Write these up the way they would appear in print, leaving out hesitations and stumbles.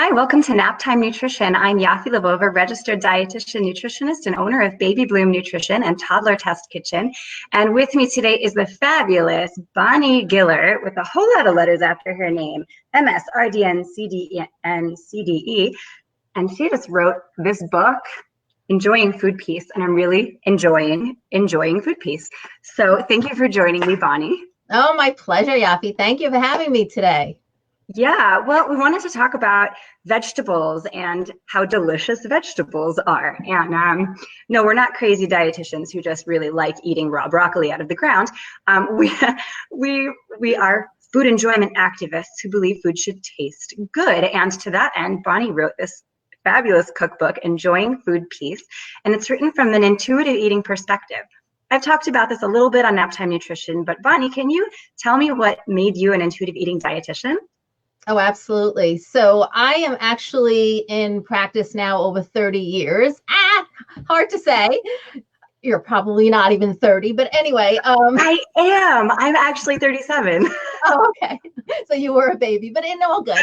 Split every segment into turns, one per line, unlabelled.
Hi, welcome to Naptime Nutrition. I'm Yaffi Lvova, registered dietitian, nutritionist, and owner of Baby Bloom Nutrition and Toddler Test Kitchen. And with me today is the fabulous Bonnie Giller, with a whole lot of letters after her name, MS, RDN, CDE, and CDE. And she just wrote this book, Enjoying Food Peace, and I'm really enjoying Food Peace. So thank you for joining me, Bonnie.
Oh, my pleasure, Yaffi. Thank you for having me today.
Yeah, well, we wanted to talk about vegetables and how delicious vegetables are. And no, we're not crazy dietitians who just really like eating raw broccoli out of the ground. We are food enjoyment activists who believe food should taste good. And to that end, Bonnie wrote this fabulous cookbook, Enjoying Food Peace, and it's written from an intuitive eating perspective. I've talked about this a little bit on Naptime Nutrition, but Bonnie, can you tell me what made you an intuitive eating dietitian?
Oh, absolutely. So I am actually in practice now over 30 years. Hard to say. You're probably not even 30, but anyway.
I am. I'm actually 37.
Oh, okay. So you were a baby, but all good.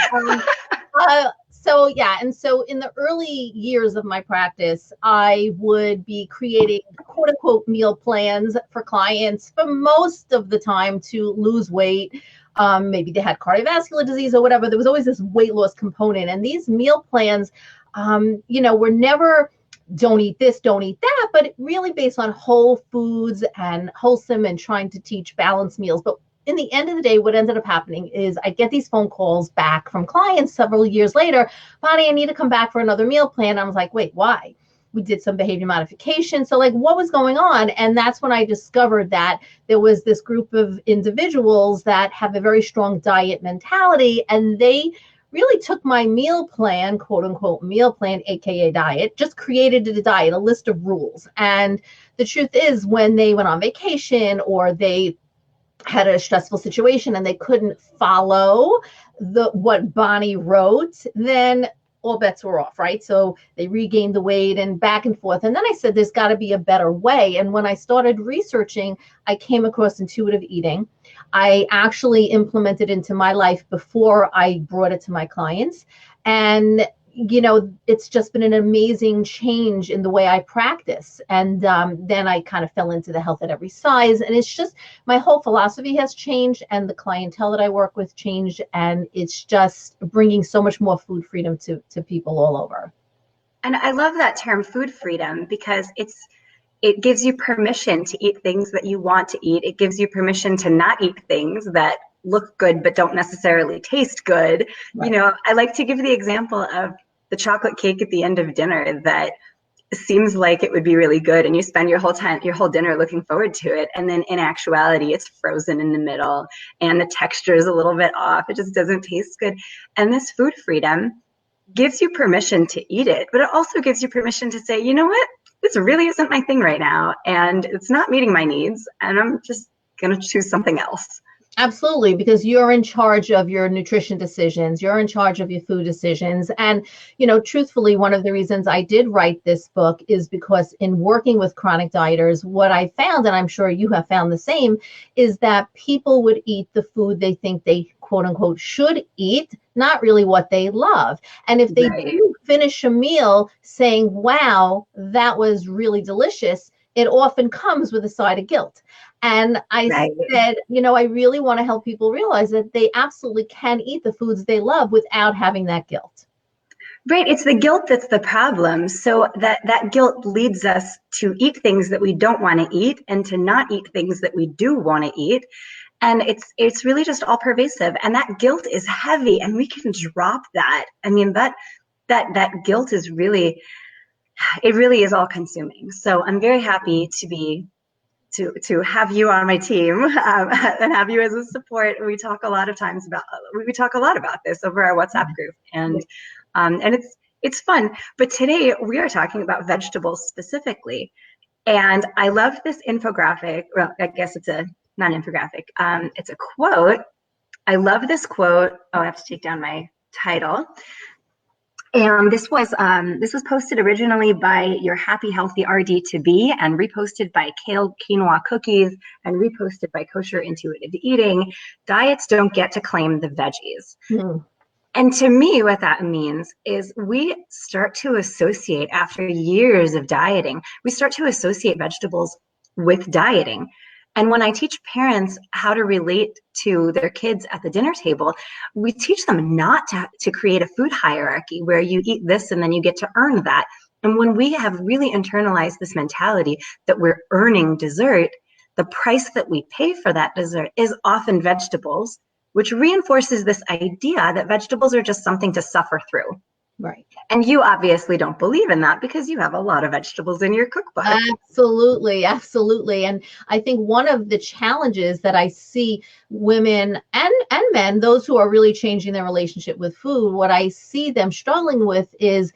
So yeah, and so in the early years of my practice, I would be creating quote unquote meal plans for clients for most of the time to lose weight. Maybe they had cardiovascular disease or whatever. There was always this weight loss component. And these meal plans, were never don't eat this, don't eat that, but really based on whole foods and wholesome and trying to teach balanced meals. But in the end of the day, what ended up happening is I get these phone calls back from clients several years later. Bonnie, I need to come back for another meal plan. I was like, wait, why? We did some behavior modification. So like, what was going on? And that's when I discovered that there was this group of individuals that have a very strong diet mentality, and they really took my meal plan, quote unquote meal plan, AKA diet, just created a diet, a list of rules. And the truth is, when they went on vacation or they had a stressful situation and they couldn't follow what Bonnie wrote, then all bets were off, right? So they regained the weight and back and forth. And then I said, there's got to be a better way. And when I started researching, I came across intuitive eating. I actually implemented into my life before I brought it to my clients. And it's just been an amazing change in the way I practice. And then I kind of fell into the health at every size. And it's just, my whole philosophy has changed, and the clientele that I work with changed. And it's just bringing so much more food freedom to people all over.
And I love that term, food freedom, because it gives you permission to eat things that you want to eat. It gives you permission to not eat things that look good but don't necessarily taste good. Right. I like to give the example of the chocolate cake at the end of dinner that seems like it would be really good, and you spend your whole dinner looking forward to it, and then in actuality it's frozen in the middle and the texture is a little bit off. It just doesn't taste good. And this food freedom gives you permission to eat it, but it also gives you permission to say, you know what, this really isn't my thing right now, and it's not meeting my needs, and I'm just going to choose something else.
Absolutely, because you're in charge of your nutrition decisions. You're in charge of your food decisions. And, truthfully, one of the reasons I did write this book is because in working with chronic dieters, what I found, and I'm sure you have found the same, is that people would eat the food they think they, quote unquote, should eat, not really what they love. And if they do finish a meal saying, wow, that was really delicious, it often comes with a side of guilt. And I said, I really want to help people realize that they absolutely can eat the foods they love without having that guilt.
Right. It's the guilt that's the problem. So that guilt leads us to eat things that we don't want to eat and to not eat things that we do want to eat. And it's really just all pervasive. And that guilt is heavy, and we can drop that. I mean, that guilt is really is all consuming. So I'm very happy to have you on my team and have you as a support. We talk a lot about this over our WhatsApp group, and it's fun. But today we are talking about vegetables specifically, and I love this infographic. Well, I guess it's not an infographic. It's a quote. I love this quote. Oh, I have to take down my title. And this was posted originally by your Happy Healthy RD to be, and reposted by Kale Quinoa Cookies, and reposted by Kosher Intuitive Eating. Diets don't get to claim the veggies. And to me, what that means is we start to associate, after years of dieting, we start to associate vegetables with dieting. And when I teach parents how to relate to their kids at the dinner table, we teach them not to create a food hierarchy where you eat this and then you get to earn that. And when we have really internalized this mentality that we're earning dessert, the price that we pay for that dessert is often vegetables, which reinforces this idea that vegetables are just something to suffer through.
Right.
And you obviously don't believe in that because you have a lot of vegetables in your cookbook.
Absolutely, absolutely. And I think one of the challenges that I see women and men, those who are really changing their relationship with food, what I see them struggling with is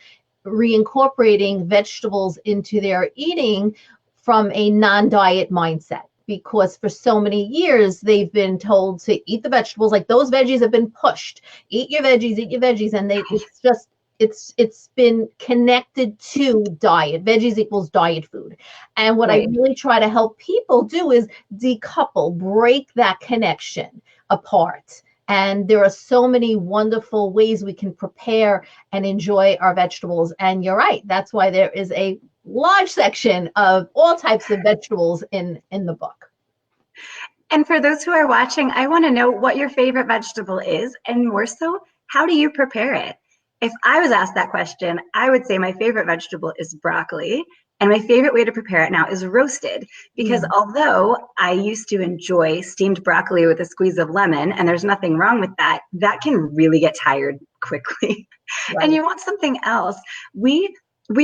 reincorporating vegetables into their eating from a non-diet mindset. Because for so many years they've been told to eat the vegetables, like those veggies have been pushed. Eat your veggies, and it's just it's been connected to diet. Veggies equals diet food. And what I really try to help people do is decouple, break that connection apart. And there are so many wonderful ways we can prepare and enjoy our vegetables. And you're right, that's why there is a large section of all types of vegetables in the book.
And for those who are watching, I want to know what your favorite vegetable is, and more so, how do you prepare it? If I was asked that question, I would say my favorite vegetable is broccoli, and my favorite way to prepare it now is roasted, because although I used to enjoy steamed broccoli with a squeeze of lemon, and there's nothing wrong with that, that can really get tired quickly. And you want something else. We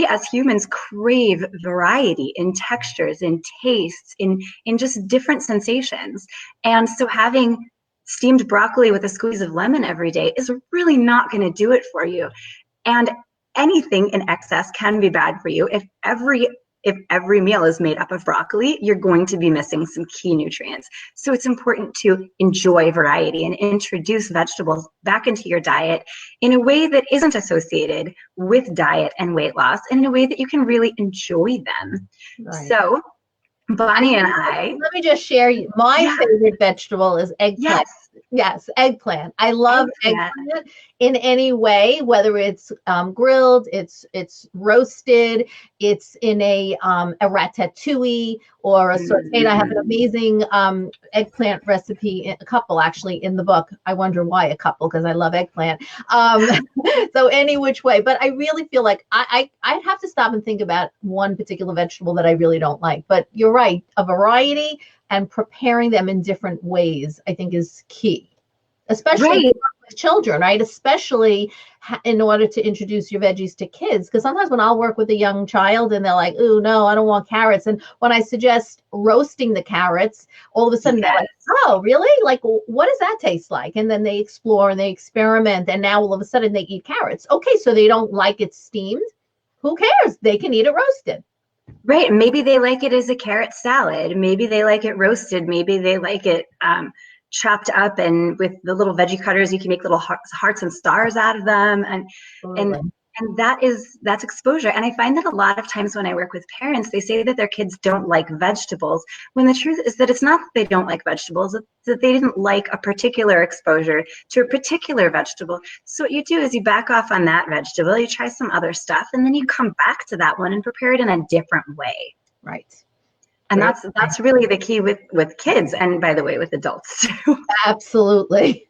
as humans crave variety in textures, in tastes, in just different sensations. And so having steamed broccoli with a squeeze of lemon every day is really not going to do it for you. And anything in excess can be bad for you. If every meal is made up of broccoli, you're going to be missing some key nutrients. So it's important to enjoy variety and introduce vegetables back into your diet in a way that isn't associated with diet and weight loss, and in a way that you can really enjoy them. So Bonnie and I.
Let me just share my favorite vegetable is eggplant. Yes, eggplant. I love eggplant in any way, whether it's grilled, it's roasted, it's in a ratatouille or a sauté. I have an amazing eggplant recipe, a couple actually in the book. I wonder why a couple, because I love eggplant. So any which way, but I really feel like I'd have to stop and think about one particular vegetable that I really don't like. But you're right, a variety and preparing them in different ways, I think, is key, especially with children, right? Especially in order to introduce your veggies to kids. Because sometimes when I'll work with a young child and they're like, oh, no, I don't want carrots. And when I suggest roasting the carrots, all of a sudden they're like, oh, really? Like, what does that taste like? And then they explore and they experiment. And now all of a sudden they eat carrots. Okay, so they don't like it steamed. Who cares? They can eat it roasted.
Right. Maybe they like it as a carrot salad. Maybe they like it roasted. Maybe they like it chopped up, and with the little veggie cutters, you can make little hearts and stars out of them. And that's exposure. And I find that a lot of times when I work with parents, they say that their kids don't like vegetables, when the truth is that it's not that they don't like vegetables, it's that they didn't like a particular exposure to a particular vegetable. So what you do is you back off on that vegetable, you try some other stuff, and then you come back to that one and prepare it in a different way.
Right.
And that's really the key with kids, and by the way, with adults too.
Absolutely.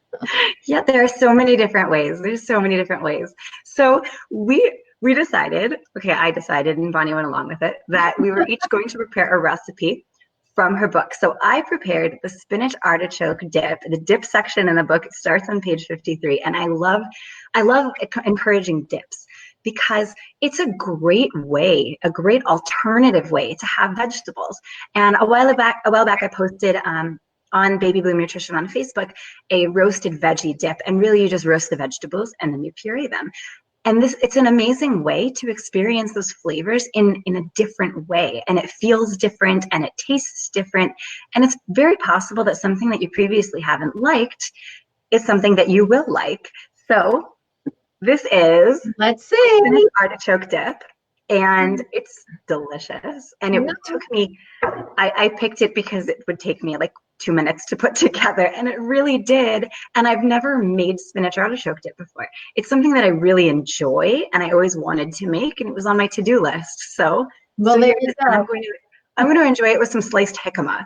Yeah, there are so many different ways. There's so many different ways. So we decided, I decided, and Bonnie went along with it, that we were each going to prepare a recipe from her book. So I prepared the spinach artichoke dip. The dip section in the book, it starts on page 53. And I love encouraging dips, because it's a great way, a great alternative way to have vegetables. And a while back I posted on Baby Bloom Nutrition on Facebook a roasted veggie dip, and really you just roast the vegetables and then you puree them. And it's an amazing way to experience those flavors in a different way, and it feels different and it tastes different, and it's very possible that something that you previously haven't liked is something that you will like. So this is spinach artichoke dip, and it's delicious. And it took me, I picked it because it would take me like 2 minutes to put together, and it really did. And I've never made spinach artichoke dip before. It's something that I really enjoy and I always wanted to make, and it was on my to-do list.
Well, there you go.
I'm going to enjoy it with some sliced jicama.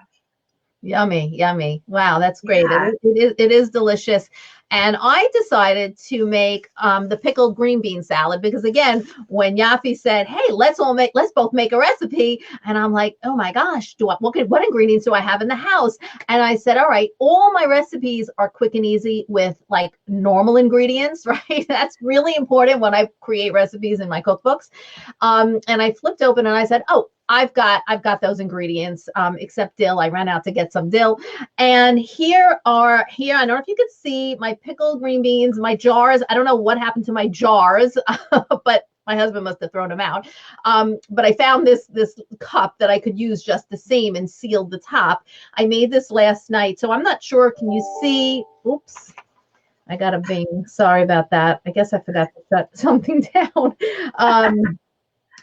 Yummy, yummy. Wow, that's great.
Yeah.
It is delicious. And I decided to make the pickled green bean salad because, again, when Yaffi said, "Hey, let's both make a recipe," and I'm like, "Oh my gosh, what ingredients do I have in the house?" And I said, "All right, all my recipes are quick and easy with like normal ingredients, right? That's really important when I create recipes in my cookbooks." And I flipped open and I said, "Oh, I've got those ingredients, except dill. I ran out to get some dill. And here, I don't know if you could see my pickled green beans, my jars. I don't know what happened to my jars, but my husband must have thrown them out. But I found this cup that I could use just the same and sealed the top. I made this last night. So I'm not sure. Can you see? Oops. I got a bing. Sorry about that. I guess I forgot to shut something down.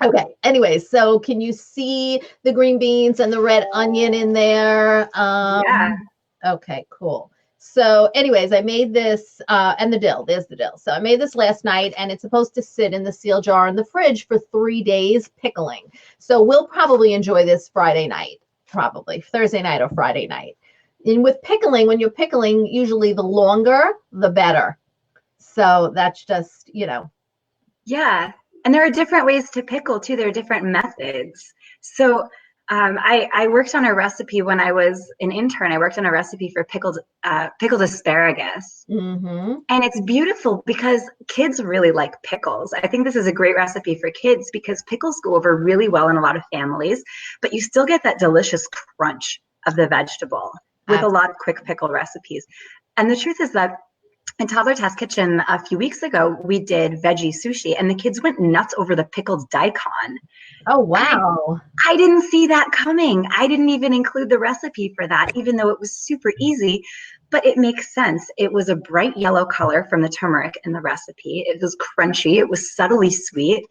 Okay. Anyway, so can you see the green beans and the red onion in there?
Yeah.
Okay, cool. So anyways, I made this and the dill. There's the dill. So I made this last night, and it's supposed to sit in the seal jar in the fridge for 3 days pickling. So we'll probably enjoy this Friday night, probably Thursday night or Friday night. And with pickling, when you're pickling, usually the longer, the better. So that's just,
Yeah. And there are different ways to pickle too. There are different methods. So I worked on a recipe when I was an intern. I worked on a recipe for pickled asparagus.
Mm-hmm.
And it's beautiful because kids really like pickles. I think this is a great recipe for kids because pickles go over really well in a lot of families, but you still get that delicious crunch of the vegetable with a lot of quick pickle recipes. And the truth is that in Toddler Test Kitchen a few weeks ago, we did veggie sushi, and the kids went nuts over the pickled daikon.
Oh, wow.
I didn't see that coming. I didn't even include the recipe for that, even though it was super easy, but it makes sense. It was a bright yellow color from the turmeric in the recipe. It was crunchy. It was subtly sweet.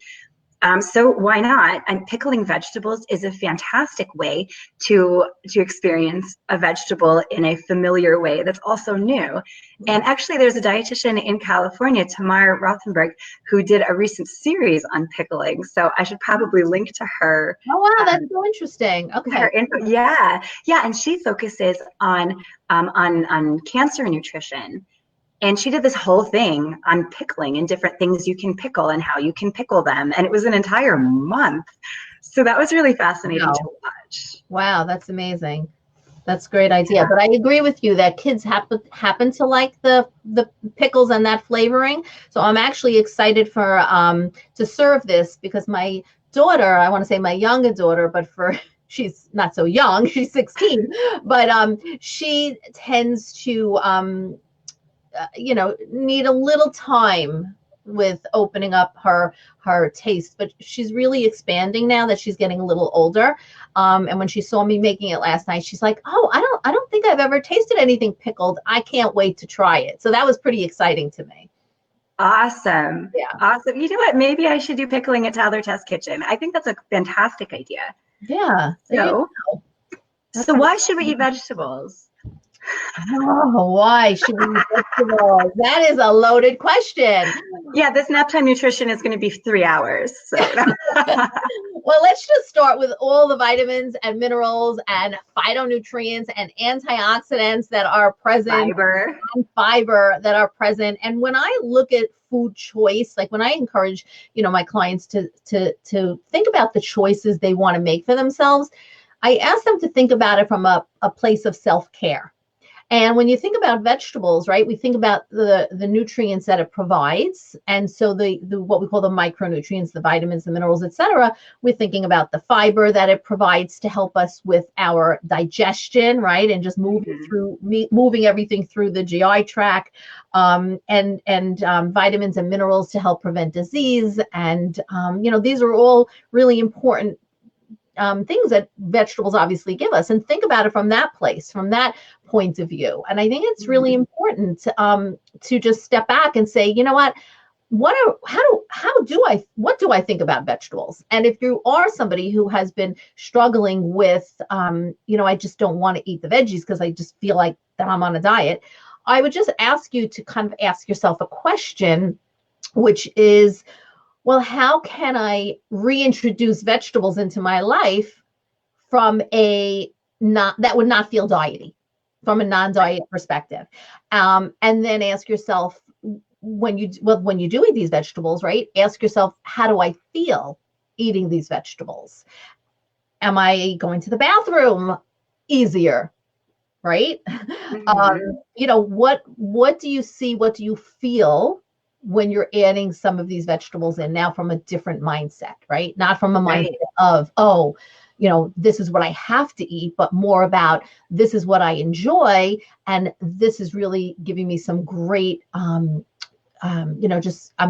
So why not? And pickling vegetables is a fantastic way to experience a vegetable in a familiar way that's also new. And actually, there's a dietitian in California, Tamar Rothenberg, who did a recent series on pickling. So I should probably link to her.
Oh, wow, that's so interesting. Okay.
Yeah, and she focuses on cancer nutrition. And she did this whole thing on pickling and different things you can pickle and how you can pickle them. And it was an entire month. So that was really fascinating to watch.
Wow, that's amazing. That's a great idea. Yeah. But I agree with you that kids happen to like the pickles and that flavoring. So I'm actually excited for to serve this because my daughter, I want to say my younger daughter, but she's not so young, she's 16, but she tends to need a little time with opening up her taste, but she's really expanding now that she's getting a little older. And when she saw me making it last night, she's like, "Oh, I don't think I've ever tasted anything pickled. I can't wait to try it." So that was pretty exciting to me.
Awesome.
Yeah.
Awesome. You know what? Maybe I should do pickling at Toddler Test Kitchen. I think that's a fantastic idea.
Yeah.
So why should we eat vegetables?
Oh, why should we eat vegetables? That is a loaded question.
Yeah, this nap time nutrition is going to be 3 hours. So.
Well, let's just start with all the vitamins and minerals and phytonutrients and antioxidants that are present. Fiber that are present. And when I look at food choice, like when I encourage, my clients to think about the choices they want to make for themselves, I ask them to think about it from a place of self-care. And when you think about vegetables, right, we think about the nutrients that it provides. And so the what we call the micronutrients, the vitamins, the minerals, et cetera, we're thinking about the fiber that it provides to help us with our digestion, right, and just moving everything through the GI tract, and vitamins and minerals to help prevent disease. And, these are all really important things that vegetables obviously give us, and think about it from that place, from that point of view. And I think it's really important to just step back and say, you know what, what do I think about vegetables? And if you are somebody who has been struggling with, I just don't want to eat the veggies because I just feel like that I'm on a diet, I would just ask you to kind of ask yourself a question, which is, well, how can I reintroduce vegetables into my life from that would not feel diety, from a non-diet perspective? And then ask yourself, when you do eat these vegetables, right? Ask yourself, how do I feel eating these vegetables? Am I going to the bathroom easier? Right? What do you see? What do you feel when you're adding some of these vegetables in now from a different mindset, right? Not from a mindset of, this is what I have to eat, but more about this is what I enjoy, and this is really giving me some great, I'm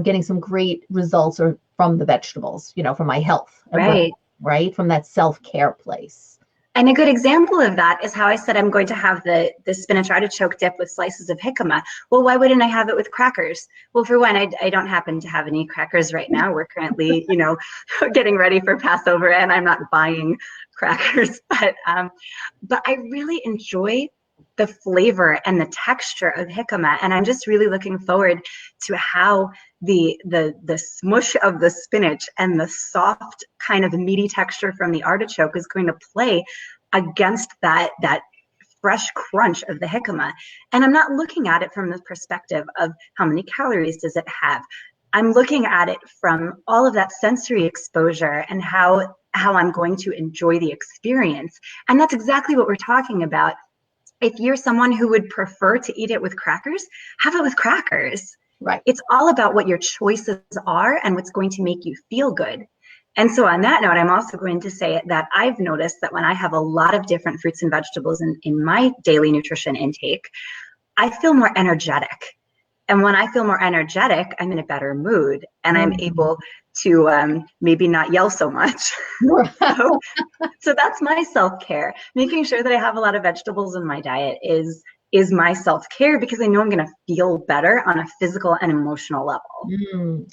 getting some great results from the vegetables, from my health, right? From that self-care place.
And a good example of that is how I said I'm going to have the spinach artichoke dip with slices of jicama. Well, why wouldn't I have it with crackers? Well, for one, I don't happen to have any crackers right now. We're currently, getting ready for Passover, and I'm not buying crackers. But I really enjoy the flavor and the texture of jicama, and I'm just really looking forward to how the smush of the spinach and the soft kind of meaty texture from the artichoke is going to play against that fresh crunch of the jicama. And I'm not looking at it from the perspective of how many calories does it have. I'm looking at it from all of that sensory exposure and how I'm going to enjoy the experience. And that's exactly what we're talking about. If you're someone who would prefer to eat it with crackers, have it with crackers.
Right.
It's all about what your choices are and what's going to make you feel good. And so on that note, I'm also going to say that I've noticed that when I have a lot of different fruits and vegetables in my daily nutrition intake, I feel more energetic. And when I feel more energetic, I'm in a better mood, and I'm able to maybe not yell so much. So that's my self-care. Making sure that I have a lot of vegetables in my diet is my self-care, because I know I'm going to feel better on a physical and emotional level.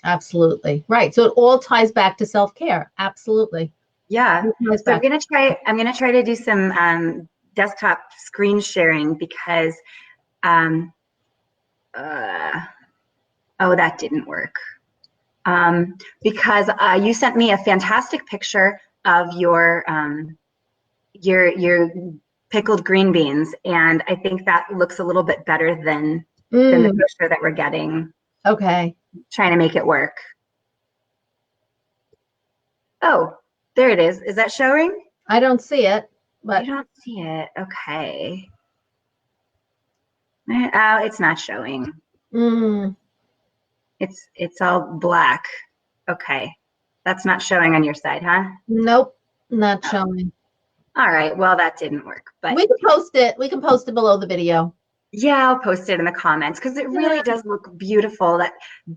Absolutely. Right. So it all ties back to self-care. Absolutely.
Yeah. So I'm going to try to do some desktop screen sharing, because that didn't work. Because you sent me a fantastic picture of your pickled green beans, and I think that looks a little bit better than the picture that we're getting.
Okay.
Trying to make it work. Oh, there it is. Is that showing?
I don't see it. But
you don't see it. Okay. Oh, it's not showing. It's all black. Okay. That's not showing on your side, huh?
Nope, not showing.
All right. Well, that didn't work, but
we can post it. We can post it below the video.
Yeah, I'll post it in the comments, because it really does look beautiful. That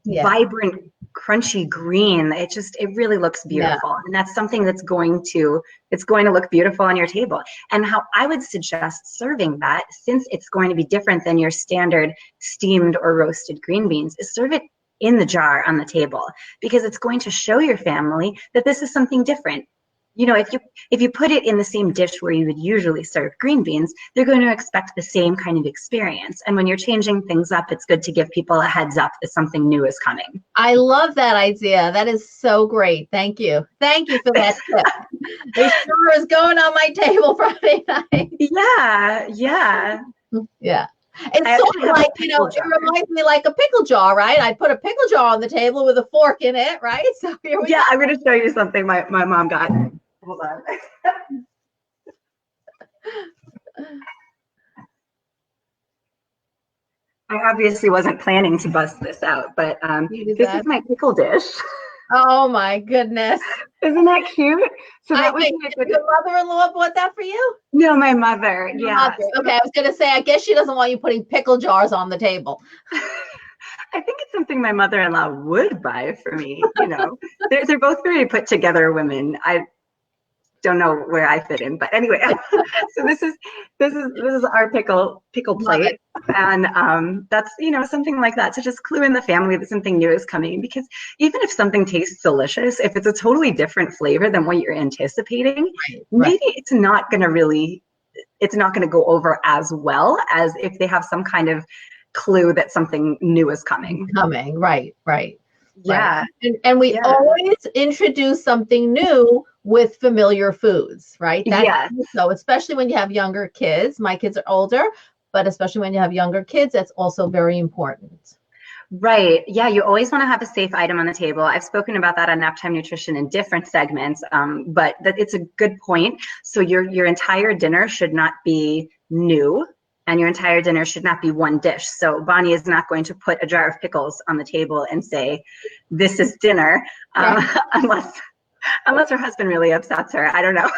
vibrant, crunchy green. It really looks beautiful. And that's something that's going to look beautiful on your table. And how I would suggest serving that, since it's going to be different than your standard steamed or roasted green beans, is serve it in the jar on the table, because it's going to show your family that this is something different. If you put it in the same dish where you would usually serve green beans, they're going to expect the same kind of experience. And when you're changing things up, it's good to give people a heads up that something new is coming.
I love that idea. That is so great. Thank you. Thank you for that tip. It sure is going on my table Friday night.
Yeah.
It's sort of like, it reminds me like a pickle jar, right? I'd put a pickle jar on the table with a fork in it, right? So here we go.
I'm going to show you something my mom got. Hold on. I obviously wasn't planning to bust this out, but this is my pickle dish.
Oh my goodness.
Isn't that cute? So that was
your mother-in-law bought that for you?
No, my mother.
Mother. Okay, I was going to say, I guess she doesn't want you putting pickle jars on the table.
I think it's something my mother-in-law would buy for me. They're both very put together women. don't know where I fit in, but anyway, so this is our pickle plate, and that's, you know, something like that to just clue in the family that something new is coming. Because even if something tastes delicious, if it's a totally different flavor than what you're anticipating, maybe it's not going to go over as well as if they have some kind of clue that something new is coming.
Right.
Yeah.
And we always introduce something new with familiar foods, right? So especially when you have younger kids. My kids are older, but especially when you have younger kids, that's also very important.
Right. Yeah, you always want to have a safe item on the table. I've spoken about that on Naptime Nutrition in different segments, but it's a good point. So your entire dinner should not be new, and your entire dinner should not be one dish. So Bonnie is not going to put a jar of pickles on the table and say, "This is dinner," unless her husband really upsets her. I don't know.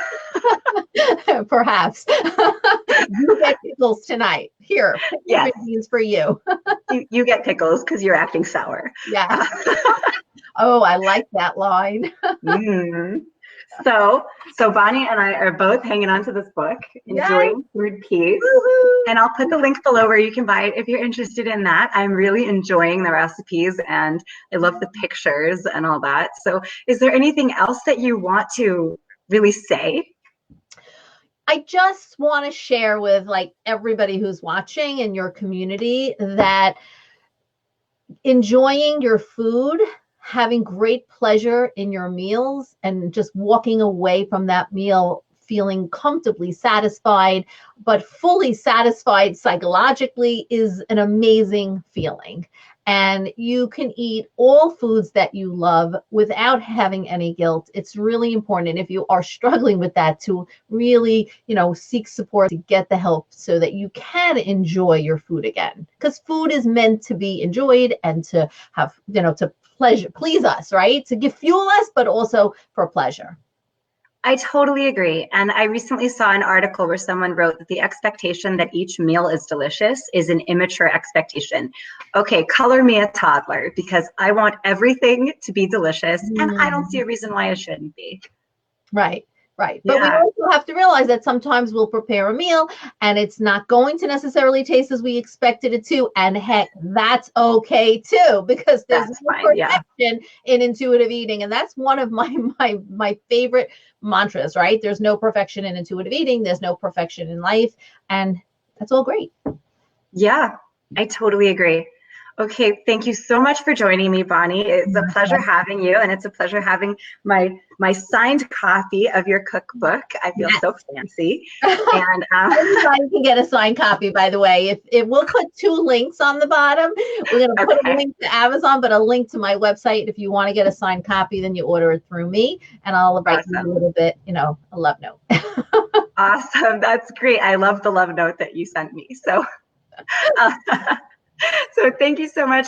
Perhaps. You get pickles tonight. Here, these for you.
You get pickles because you're acting sour.
Yeah. Oh, I like that line.
So Bonnie and I are both hanging on to this book, enjoying Food Peace. And I'll put the link below where you can buy it if you're interested in that. I'm really enjoying the recipes, and I love the pictures and all that. So is there anything else that you want to really say?
I just want to share with like everybody who's watching in your community that enjoying your food, having great pleasure in your meals, and just walking away from that meal feeling comfortably satisfied, but fully satisfied psychologically, is an amazing feeling. And you can eat all foods that you love without having any guilt. It's really important. And if you are struggling with that, to really, seek support, to get the help so that you can enjoy your food again. Because food is meant to be enjoyed and to have, to please us, right? To fuel us, but also for pleasure.
I totally agree. And I recently saw an article where someone wrote that the expectation that each meal is delicious is an immature expectation. Okay, color me a toddler, because I want everything to be delicious, and I don't see a reason why it shouldn't be.
Right. But we also have to realize that sometimes we'll prepare a meal and it's not going to necessarily taste as we expected it to. And heck, that's okay too, because there's no perfection in intuitive eating. And that's one of my favorite mantras, right? There's no perfection in intuitive eating. There's no perfection in life. And that's all great.
Yeah, I totally agree. Okay, thank you so much for joining me, Bonnie. It's a pleasure having you, and it's a pleasure having my signed copy of your cookbook. I feel so fancy. And
everybody can get a signed copy, by the way. If we'll put 2 links on the bottom. We're going to put a link to Amazon, but a link to my website. If you want to get a signed copy, then you order it through me, and I'll write you a little bit, a love note.
Awesome. That's great. I love the love note that you sent me. So so thank you so much.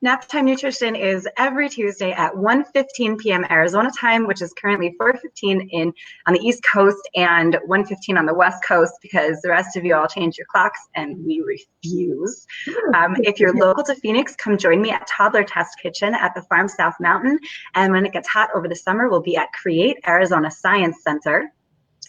Naptime Nutrition is every Tuesday at 1:15 p.m. Arizona time, which is currently 4:15 on the East Coast and 1:15 on the West Coast, because the rest of you all change your clocks and we refuse. If you're local to Phoenix, come join me at Toddler Test Kitchen at the Farm South Mountain. And when it gets hot over the summer, we'll be at Create Arizona Science Center.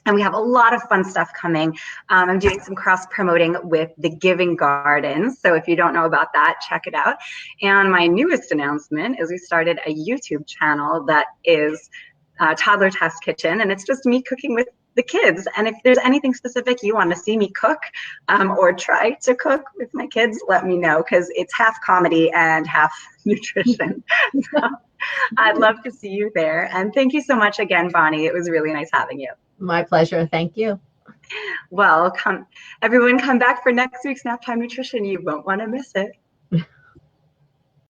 And we have a lot of fun stuff coming. I'm doing some cross-promoting with the Giving Gardens. So if you don't know about that, check it out. And my newest announcement is we started a YouTube channel that is Toddler Test Kitchen. And it's just me cooking with the kids. And if there's anything specific you want to see me cook or try to cook with my kids, let me know, because it's half comedy and half nutrition. So I'd love to see you there. And thank you so much again, Bonnie. It was really nice having you.
My pleasure. Thank you.
Well, everyone come back for next week's Naptime Nutrition. You won't want to miss it.